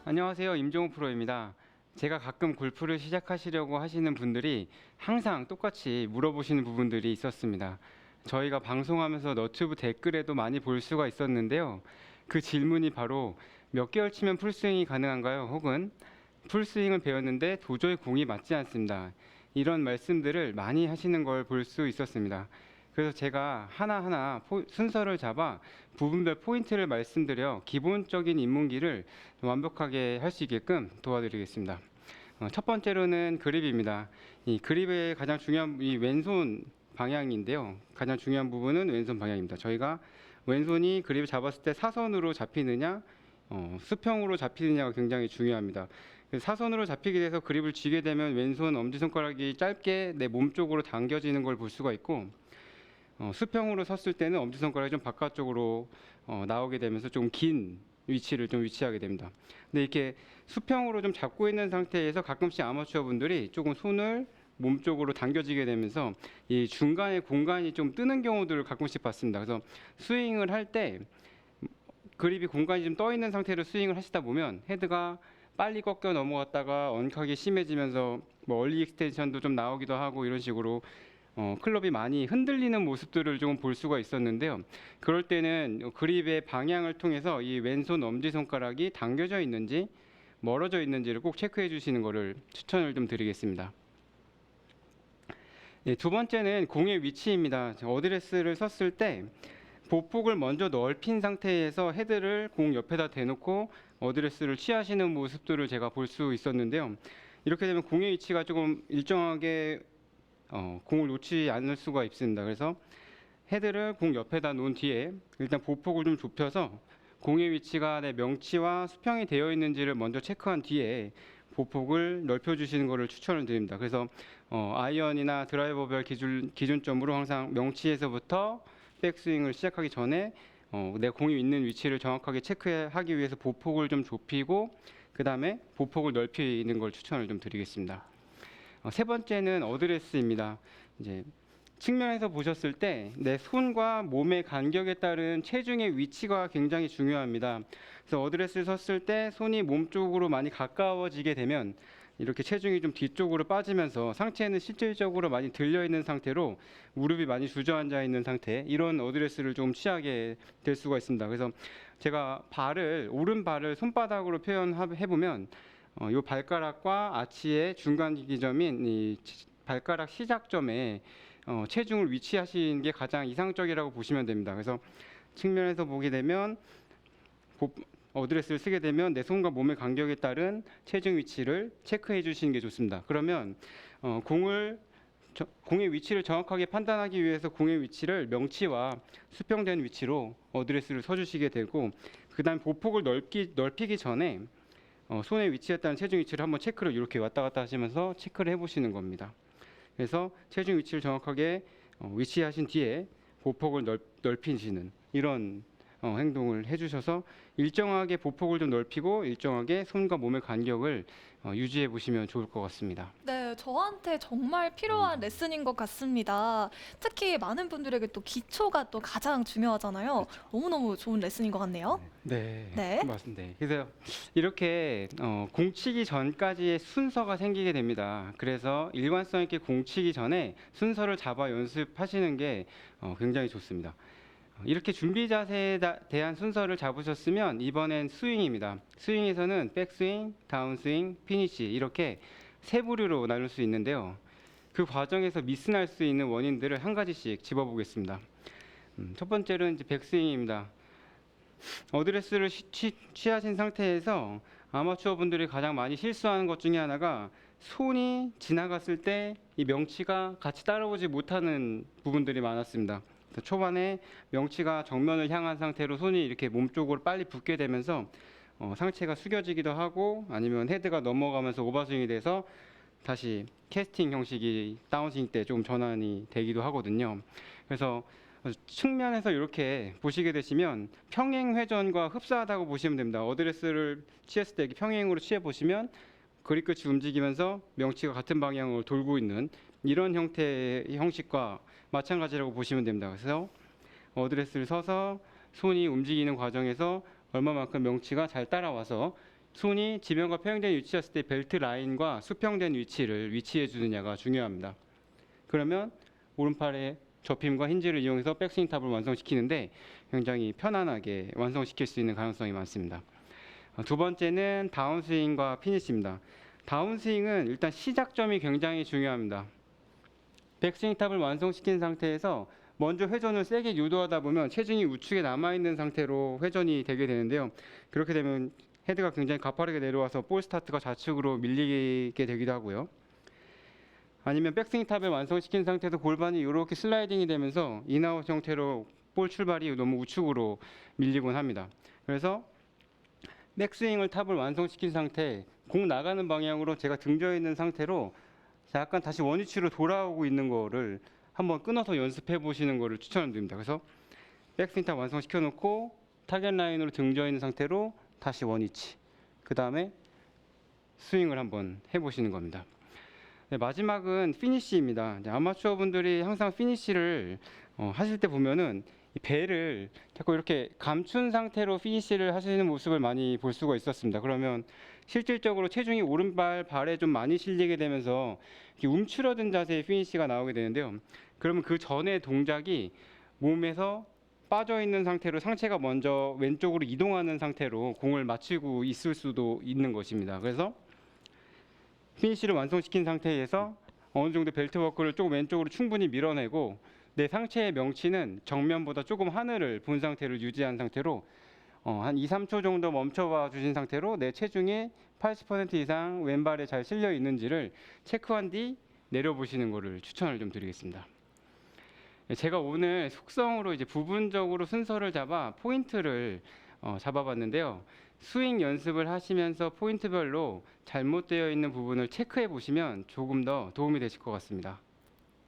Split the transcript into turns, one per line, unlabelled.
안녕하세요. 임종우 프로입니다. 제가 가끔 골프를 시작하시려고 하시는 분들이 항상 똑같이 물어보시는 부분들이 있었습니다. 저희가 방송하면서 너튜브 댓글에도 많이 볼 수가 있었는데요. 그 질문이 바로 몇 개월 치면 풀스윙이 가능한가요? 혹은 풀스윙을 배웠는데 도저히 공이 맞지 않습니다. 이런 말씀들을 많이 하시는 걸 볼 수 있었습니다. 그래서 제가 하나하나 순서를 잡아 부분별 포인트를 말씀드려 기본적인 입문기를 완벽하게 할 수 있게끔 도와드리겠습니다. 첫 번째로는 그립입니다. 이 그립의 가장 중요한 이 왼손 방향인데요. 가장 중요한 부분은 왼손 방향입니다. 저희가 왼손이 그립을 잡았을 때 사선으로 잡히느냐 수평으로 잡히느냐가 굉장히 중요합니다. 사선으로 잡히게 돼서 그립을 쥐게 되면 왼손 엄지손가락이 짧게 내 몸 쪽으로 당겨지는 걸 볼 수가 있고, 수평으로 섰을 때는 엄지손가락이 좀 바깥쪽으로 나오게 되면서 좀 긴 위치를 좀 위치하게 됩니다. 근데 이렇게 수평으로 좀 잡고 있는 상태에서 가끔씩 아마추어 분들이 조금 손을 몸 쪽으로 당겨지게 되면서 이 중간에 공간이 좀 뜨는 경우들을 가끔씩 봤습니다. 그래서 스윙을 할 때 그립이 공간이 좀 떠 있는 상태로 스윙을 하시다 보면 헤드가 빨리 꺾여 넘어갔다가 언칵이 심해지면서 뭐 얼리 익스텐션도 좀 나오기도 하고 이런 식으로 클럽이 많이 흔들리는 모습들을 좀 볼 수가 있었는데요. 그럴 때는 그립의 방향을 통해서 이 왼손 엄지손가락이 당겨져 있는지 멀어져 있는지를 꼭 체크해 주시는 것을 추천을 좀 드리겠습니다. 두 번째는 공의 위치입니다. 어드레스를 섰을 때 보폭을 먼저 넓힌 상태에서 헤드를 공 옆에다 대놓고 어드레스를 취하시는 모습들을 제가 볼 수 있었는데요. 이렇게 되면 공의 위치가 조금 일정하게 공을 놓지 않을 수가 있습니다. 그래서 헤드를 공 옆에다 놓은 뒤에 일단 보폭을 좀 좁혀서 공의 위치가 내 명치와 수평이 되어 있는지를 먼저 체크한 뒤에 보폭을 넓혀주시는 것을 추천을 드립니다. 그래서 아이언이나 드라이버별 기준점으로 항상 명치에서부터 백스윙을 시작하기 전에 내 공이 있는 위치를 정확하게 체크하기 위해서 보폭을 좀 좁히고 그 다음에 보폭을 넓히는 걸 추천을 좀 드리겠습니다. 세 번째는 어드레스입니다. 이제 측면에서 보셨을 때 내 손과 몸의 간격에 따른 체중의 위치가 굉장히 중요합니다. 그래서 어드레스를 섰을 때 손이 몸 쪽으로 많이 가까워지게 되면 이렇게 체중이 좀 뒤쪽으로 빠지면서 상체는 실질적으로 많이 들려 있는 상태로 무릎이 많이 주저앉아 있는 상태, 이런 어드레스를 좀 취하게 될 수가 있습니다. 그래서 제가 오른발을 손바닥으로 표현해 보면 이 발가락과 아치의 중간 지점인 이 발가락 시작점에 체중을 위치하시는 게 가장 이상적이라고 보시면 됩니다. 그래서 측면에서 보게 되면 어드레스를 쓰게 되면 내 손과 몸의 간격에 따른 체중 위치를 체크해 주시는 게 좋습니다. 그러면 공의 위치를 정확하게 판단하기 위해서 공의 위치를 명치와 수평된 위치로 어드레스를 서주시게 되고, 그 다음 보폭을 넓히기 전에 손의 위치에 따른 체중 위치를 한번 체크를 이렇게 왔다 갔다 하시면서 체크를 해보시는 겁니다. 그래서 체중 위치를 정확하게 위치하신 뒤에 보폭을 넓히시는 이런 행동을 해주셔서 일정하게 보폭을 좀 넓히고 일정하게 손과 몸의 간격을 유지해 보시면 좋을 것 같습니다.
네, 저한테 정말 필요한 레슨인 것 같습니다. 특히 많은 분들에게 또 기초가 또 가장 중요하잖아요.
그렇죠.
너무너무 좋은 레슨인 것 같네요.
네,
네.
맞습니다. 그래서 이렇게 공 치기 전까지의 순서가 생기게 됩니다. 그래서 일관성 있게 공 치기 전에 순서를 잡아 연습하시는 게 굉장히 좋습니다. 이렇게 준비 자세에 대한 순서를 잡으셨으면 이번엔 스윙입니다. 스윙에서는 백스윙, 다운스윙, 피니시 이렇게 세 부류로 나눌 수 있는데요. 그 과정에서 미스날 수 있는 원인들을 한 가지씩 짚어보겠습니다. 첫 번째는 이제 백스윙입니다. 어드레스를 취하신 상태에서 아마추어 분들이 가장 많이 실수하는 것 중에 하나가 손이 지나갔을 때 이 명치가 같이 따라오지 못하는 부분들이 많았습니다. 초반에 명치가 정면을 향한 상태로 손이 이렇게 몸 쪽으로 빨리 붙게 되면서 상체가 숙여지기도 하고 아니면 헤드가 넘어가면서 오버스윙이 돼서 다시 캐스팅 형식이 다운스윙 때 좀 전환이 되기도 하거든요. 그래서 측면에서 이렇게 보시게 되시면 평행 회전과 흡사하다고 보시면 됩니다. 어드레스를 취했을 때 평행으로 취해 보시면 그립 끝이 움직이면서 명치가 같은 방향으로 돌고 있는 이런 형태의 형식과 마찬가지라고 보시면 됩니다. 그래서 어드레스를 서서 손이 움직이는 과정에서 얼마만큼 명치가 잘 따라와서 손이 지면과 평행된 위치였을 때 벨트 라인과 수평된 위치를 위치해 주느냐가 중요합니다. 그러면 오른팔의 접힘과 힌지를 이용해서 백스윙 탑을 완성시키는데 굉장히 편안하게 완성시킬 수 있는 가능성이 많습니다. 두 번째는 다운스윙과 피니시입니다. 다운스윙은 일단 시작점이 굉장히 중요합니다. 백스윙 탑을 완성시킨 상태에서 먼저 회전을 세게 유도하다 보면 체중이 우측에 남아있는 상태로 회전이 되게 되는데요. 그렇게 되면 헤드가 굉장히 가파르게 내려와서 볼 스타트가 좌측으로 밀리게 되기도 하고요. 아니면 백스윙 탑을 완성시킨 상태에서 골반이 이렇게 슬라이딩이 되면서 인아웃 형태로 볼 출발이 너무 우측으로 밀리곤 합니다. 그래서 백스윙을 탑을 완성시킨 상태, 공 나가는 방향으로 제가 등져 있는 상태로 약간 다시 원위치로 돌아오고 있는 거를 한번 끊어서 연습해 보시는 거를 추천드립니다. 그래서 백스윙 탑 완성시켜 놓고 타겟 라인으로 등져 있는 상태로 다시 원위치, 그 다음에 스윙을 한번 해보시는 겁니다. 네, 마지막은 피니시입니다. 아마추어 분들이 항상 피니시를 하실 때 보면은 이 배를 자꾸 이렇게 감춘 상태로 피니시를 하시는 모습을 많이 볼 수가 있었습니다. 그러면 실질적으로 체중이 오른발 발에 좀 많이 실리게 되면서 이렇게 움츠러든 자세의 피니시가 나오게 되는데요. 그러면 그 전의 동작이 몸에서 빠져 있는 상태로 상체가 먼저 왼쪽으로 이동하는 상태로 공을 맞추고 있을 수도 있는 것입니다. 그래서 피니시를 완성시킨 상태에서 어느 정도 벨트 워크를 조금 왼쪽으로 충분히 밀어내고 내 상체의 명치는 정면보다 조금 하늘을 본 상태로 유지한 상태로 한 2, 3초 정도 멈춰봐 주신 상태로 내 체중의 80% 이상 왼발에 잘 실려 있는지를 체크한 뒤 내려보시는 것을 추천을 좀 드리겠습니다. 제가 오늘 속성으로 이제 부분적으로 순서를 잡아 포인트를 잡아봤는데요. 스윙 연습을 하시면서 포인트별로 잘못되어 있는 부분을 체크해 보시면 조금 더 도움이 되실 것 같습니다.